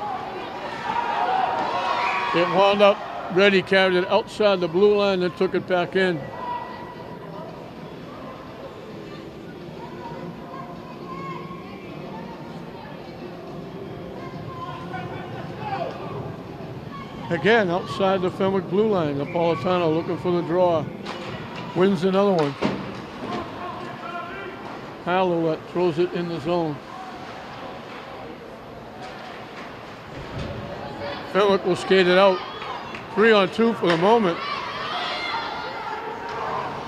It wound up. Reddy carried it outside the blue line and took it back in. Again, outside the Fenwick blue line, Napolitano looking for the draw. Wins another one. Hallowell throws it in the zone. Fenwick will skate it out. 3-on-2 for the moment.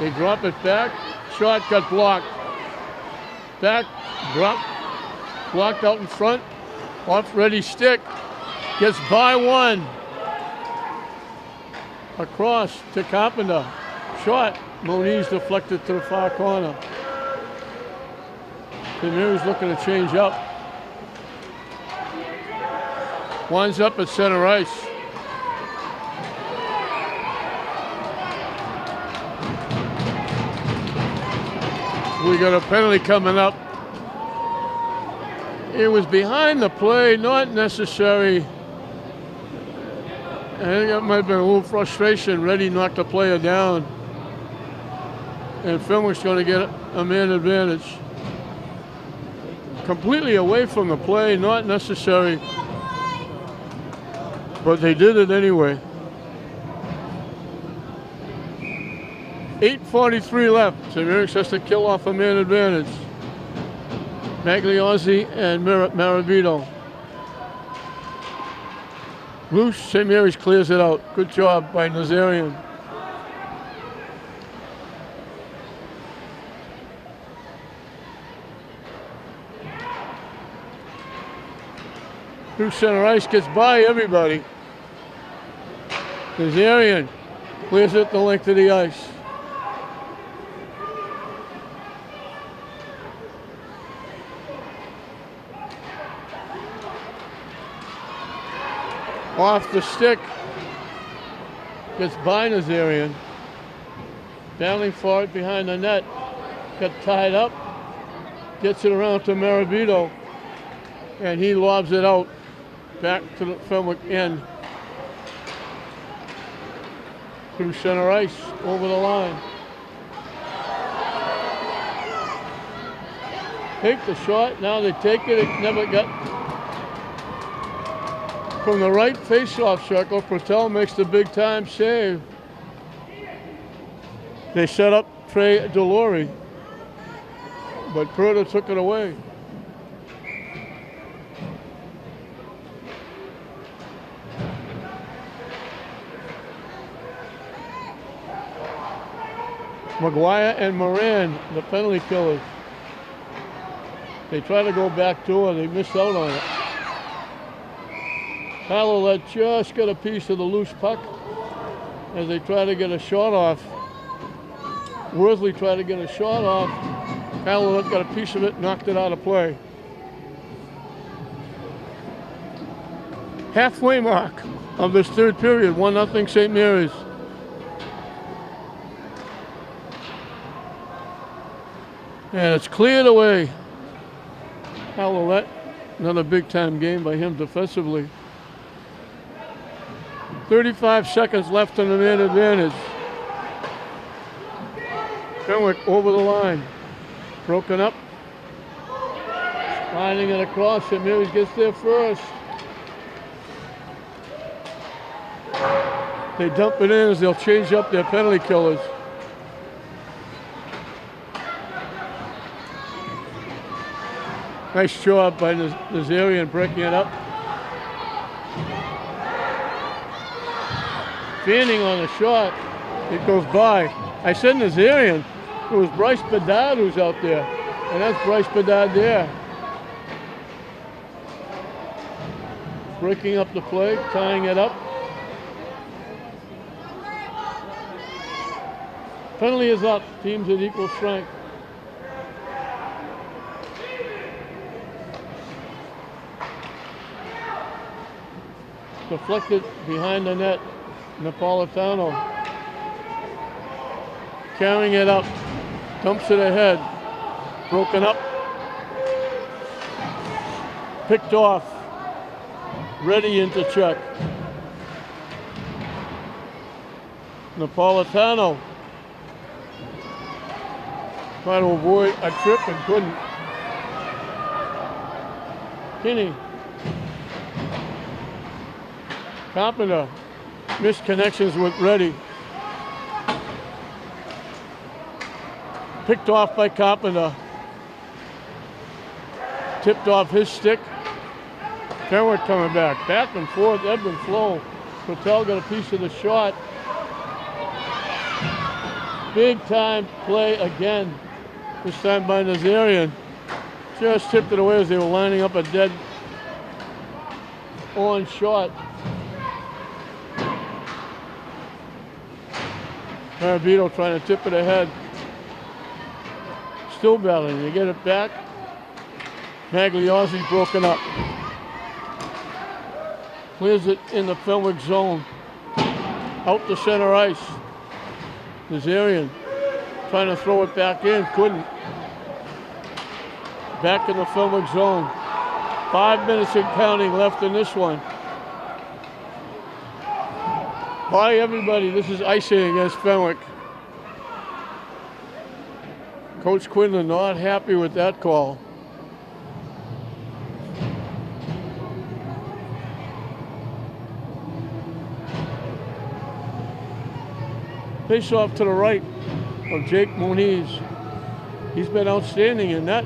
They drop it back. Shot got blocked. Back, drop, blocked out in front. Off Reddy's stick. Gets by one. Across to Carpenter. Shot. Moniz deflected to the far corner. Demir's looking to change up. Winds up at center ice. We got a penalty coming up. It was behind the play, not necessary. I think that might have been a little frustration. Reddy knocked the player down. And Fenwick's going to get a man advantage. Completely away from the play, not necessary. But they did it anyway. 8:43 left. SMHS has to kill off a man advantage. Magliozzi and Marabito. Loose, St. Mary's clears it out. Good job by Nazarian. Through center ice, gets by everybody. Nazarian clears it the length of the ice. Off the stick, gets by Nazarian. Battling for it behind the net. Got tied up, gets it around to Marabito, and he lobs it out back to the Fenwick end. Through center ice, over the line. Take the shot, now they take it, it never got. From the right face-off circle, Protel makes the big-time save. They set up Trey Delorey, but Perda took it away. McGuire and Moran, the penalty killers. They try to go back to her, they missed out on it. Hallowell just got a piece of the loose puck as they try to get a shot off. Worthley tried to get a shot off. Hallowell got a piece of it, knocked it out of play. Halfway mark of this third period, 1-0 St. Mary's. And it's cleared away. Hallowell, another big time game by him defensively. 35 seconds left on the man advantage. Fenwick over the line. Broken up. Sliding it across. St. Mary's gets there first. They dump it in as they'll change up their penalty killers. Nice job by Nazarian breaking it up. Fanning on the shot, it goes by. I said Nazarian, it was Bryce Bedard who's out there, and that's Bryce Bedard there. Breaking up the play, tying it up. Penalty is up, teams at equal strength. deflected behind the net. Napolitano carrying it up, dumps it ahead, broken up, picked off, ready into check. Napolitano trying to avoid a trip and couldn't. Kinney. Carpenter missed connections with Reddy. Picked off by Carpenter. Tipped off his stick. Fenwick coming back. Back and forth, ebb and flow. Patel got a piece of the shot. Big time play again. This time by Nazarian. Just tipped it away as they were lining up a dead on shot. Marabito trying to tip it ahead. Still battling. You get it back. Magliozzi broken up. Clears it in the Fenwick zone. Out to center ice. Nazarian trying to throw it back in. Couldn't. Back in the Fenwick zone. 5 minutes and counting left in this one. Hi everybody, this is icing against Fenwick. Coach Quinlan not happy with that call. Face off to the right of Jake Moniz. He's been outstanding in that.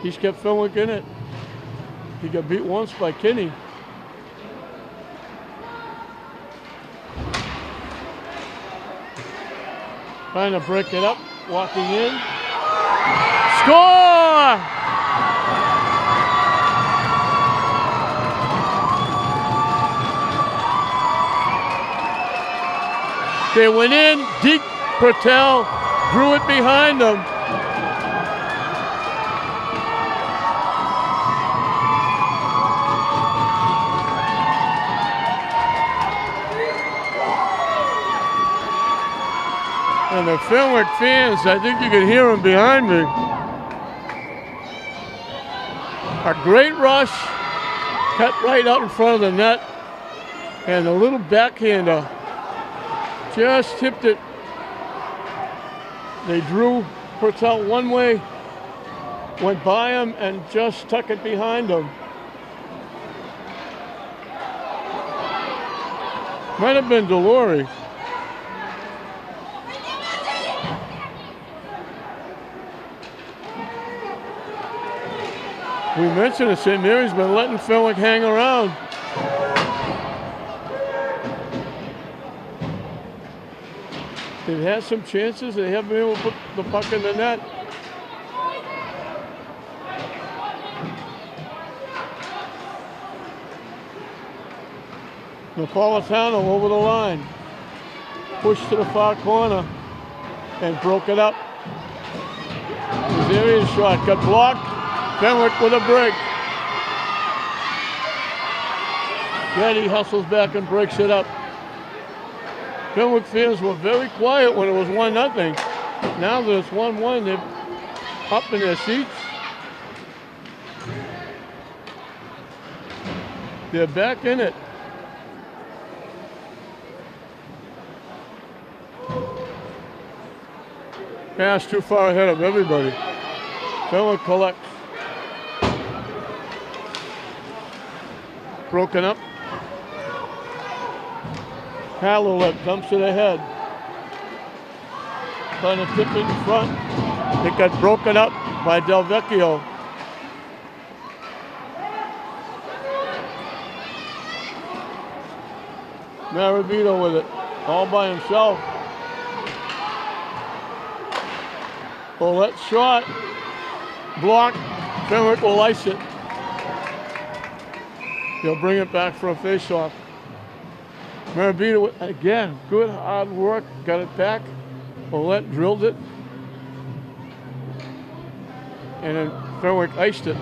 He's kept Fenwick in it. He got beat once by Kinney. Trying to break it up, walking in. Score! They went in, Deke Patel drew it behind them. And the Fenwick fans, I think you can hear them behind me. A great rush, cut right out in front of the net, and a little backhander just tipped it. They drew Purtell one way, went by him, and just tuck it behind him. Might have been Delory. We mentioned it, St. Mary's been letting Fenwick hang around. They've had some chances, they haven't been able to put the puck in the net. Napolitano over the line. Pushed to the far corner and broke it up. Nazarian shot got blocked. Fenwick with a break. Getty hustles back and breaks it up. Fenwick fans were very quiet when it was 1-0. Now that it's 1-1, they're up in their seats. They're back in it. Pass too far ahead of everybody. Fenwick collects. Broken up. Halilek dumps it ahead. Trying to tip it in front. It got broken up by Del Vecchio. Marabito with it, all by himself. Bullet shot, blocked. Fenwick will ice it. They'll bring it back for a face-off. Marabito, again, good hard work, got it back. Bullet drilled it. And then Fenwick iced it.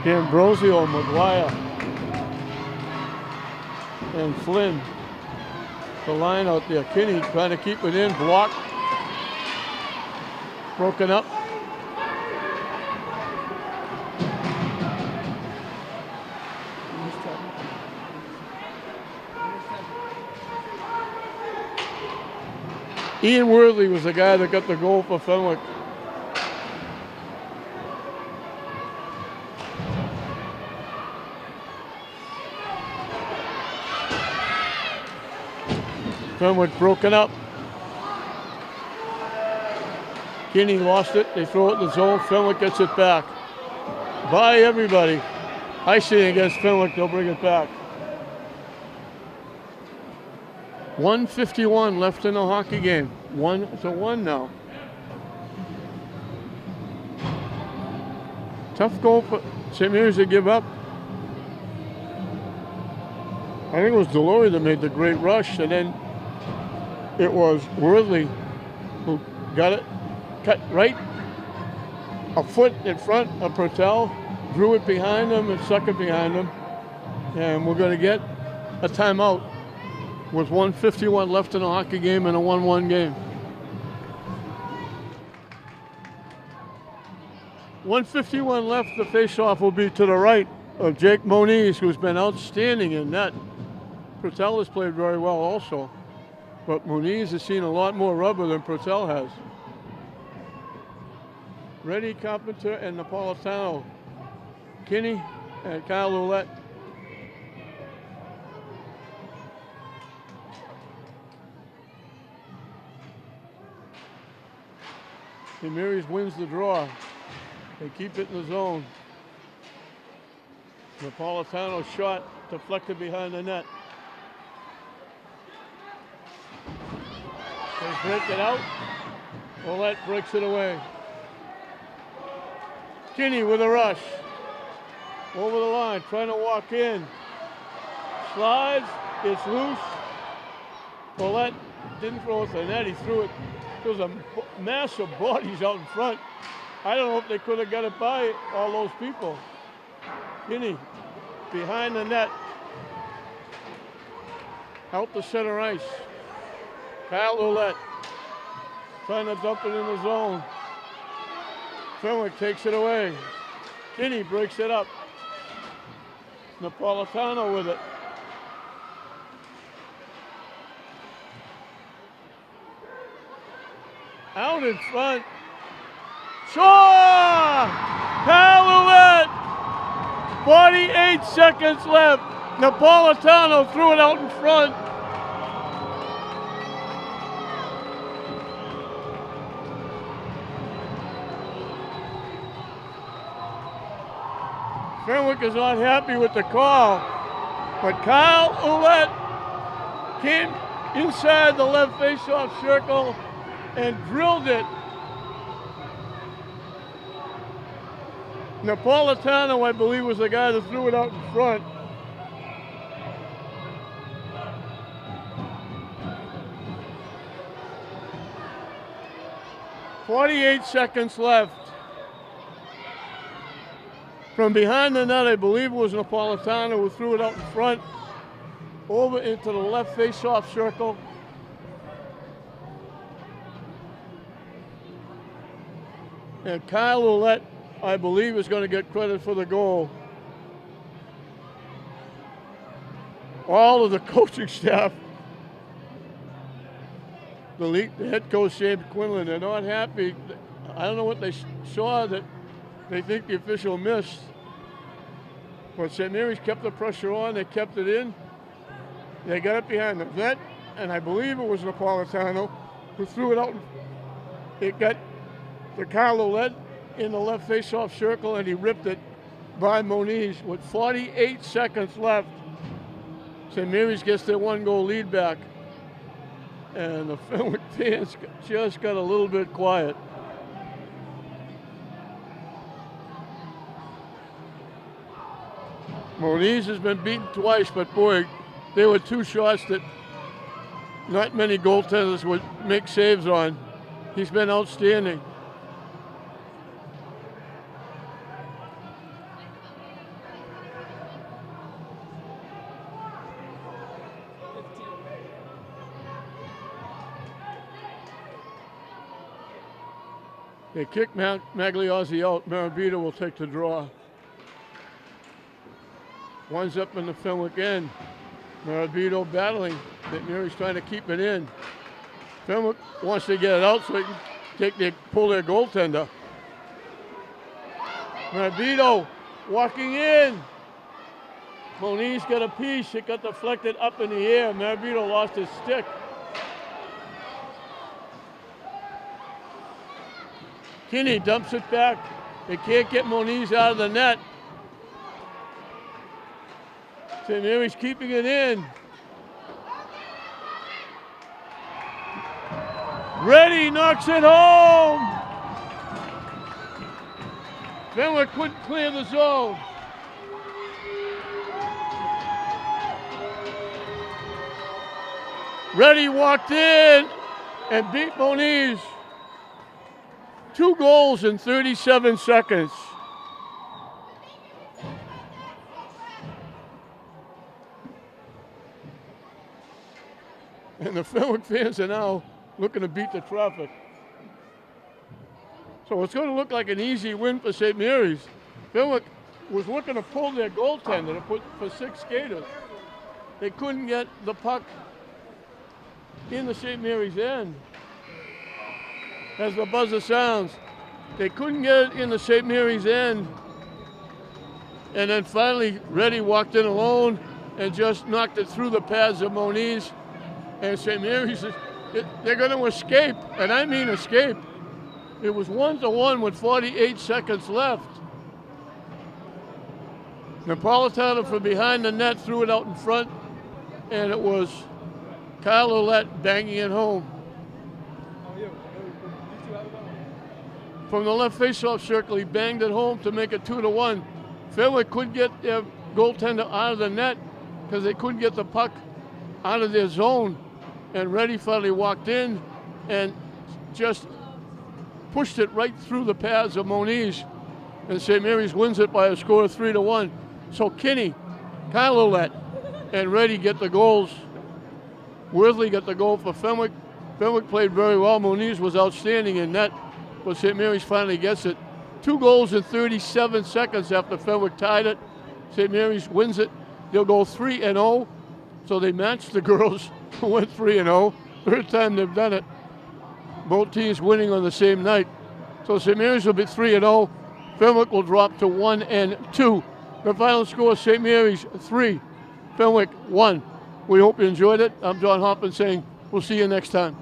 Ambrosio, McGuire, and Flynn. The line out there. Kinney trying to keep it in, blocked, broken up. Ian Worthy was the guy that got the goal for Fenwick. Fenwick broken up. Kinney lost it. They throw it in the zone. Fenwick gets it back. By everybody. Icing against Fenwick. They'll bring it back. 1:51 left in the hockey game. 1-1 now. Tough goal for St. Mary's to give up. I think it was Delory that made the great rush, and then it was Worthy who got it, cut right a foot in front of Pertel, drew it behind him and stuck it behind him. And we're going to get a timeout with 1:51 left in the hockey game and a 1-1 game. 1:51 left, the faceoff will be to the right of Jake Moniz, who's been outstanding in net. Pertel has played very well also, but Moniz has seen a lot more rubber than Pertel has. Reddy, Carpenter, and Napolitano. Kinney and Kyle Ouellette. St. Mary's wins the draw. They keep it in the zone. Napolitano's shot deflected behind the net. They break it out. Ouellette breaks it away. Kinney with a rush. Over the line, trying to walk in. Slides, it's loose. Ouellette didn't throw it to the net, he threw it. There was a mass of bodies out in front. I don't know if they could have got it by all those people. Kinney behind the net. Out the center ice. Kyle Ouellette trying to dump it in the zone. Fenwick takes it away. Kinney breaks it up. Napolitano with it. Out in front. Shaw! Kyle Ouellette! 48 seconds left. Napolitano threw it out in front. Fenwick is not happy with the call, but Kyle Ouellette came inside the left faceoff circle and drilled it. Napolitano, I believe, was the guy that threw it out in front. .48 seconds left. From behind the net, I believe it was Napolitano who threw it out in front, over into the left face-off circle. And Kyle Ouellette, I believe, is going to get credit for the goal. All of the coaching staff, the head coach, James Quinlan, they're not happy. I don't know what they saw that they think the official missed. But St. Mary's kept the pressure on. They kept it in. They got it behind the net, and I believe it was Napolitano who threw it out. It got to Kyle Ouellette in the left face-off circle, and he ripped it by Moniz with 48 seconds left. St. Mary's gets their one-goal lead back, and the Fenwick fans just got a little bit quiet. Moniz has been beaten twice, but boy, there were two shots that not many goaltenders would make saves on. He's been outstanding. They kick Magliozzi out. Marabito will take the draw. One's up in the Fenwick end. Marabito battling. St. Mary's trying to keep it in. Fenwick wants to get it out so they can pull their goaltender. Marabito walking in. Moniz got a piece. It got deflected up in the air. Marabito lost his stick. Kinney dumps it back. They can't get Moniz out of the net. St. Mary's keeping it in. Reddy knocks it home. Fenwick couldn't clear the zone. Reddy walked in and beat Moniz. 2 goals in 37 seconds. And the Fenwick fans are now looking to beat the traffic. So it's going to look like an easy win for St. Mary's. Fenwick was looking to pull their goaltender to put for 6 skaters. They couldn't get the puck in the St. Mary's end. As the buzzer sounds, they couldn't get it in the St. Mary's end. And then finally, Reddy walked in alone and just knocked it through the pads of Moniz. And St. Mary's, they're going to escape, and I mean escape. It was 1-1 with 48 seconds left. Napolitano from behind the net threw it out in front, and it was Kyle Ouellette banging it home. From the left faceoff circle, he banged it home to make it 2-1. Fenwick couldn't get their goaltender out of the net because they couldn't get the puck out of their zone. And Reddy finally walked in and just pushed it right through the pads of Moniz. And St. Mary's wins it by a score of 3-1. So Kinney, Kyle Ouellette, and Reddy get the goals. Worthley got the goal for Fenwick. Fenwick played very well. Moniz was outstanding in net, but St. Mary's finally gets it. 2 goals in 37 seconds after Fenwick tied it. St. Mary's wins it. They'll go 3-0. So they matched the girls who went 3-0. Third time they've done it. Both teams winning on the same night. So St. Mary's will be 3-0. Fenwick will drop to 1-2. The final score, St. Mary's 3, Fenwick 1. We hope you enjoyed it. I'm John Hoffman saying we'll see you next time.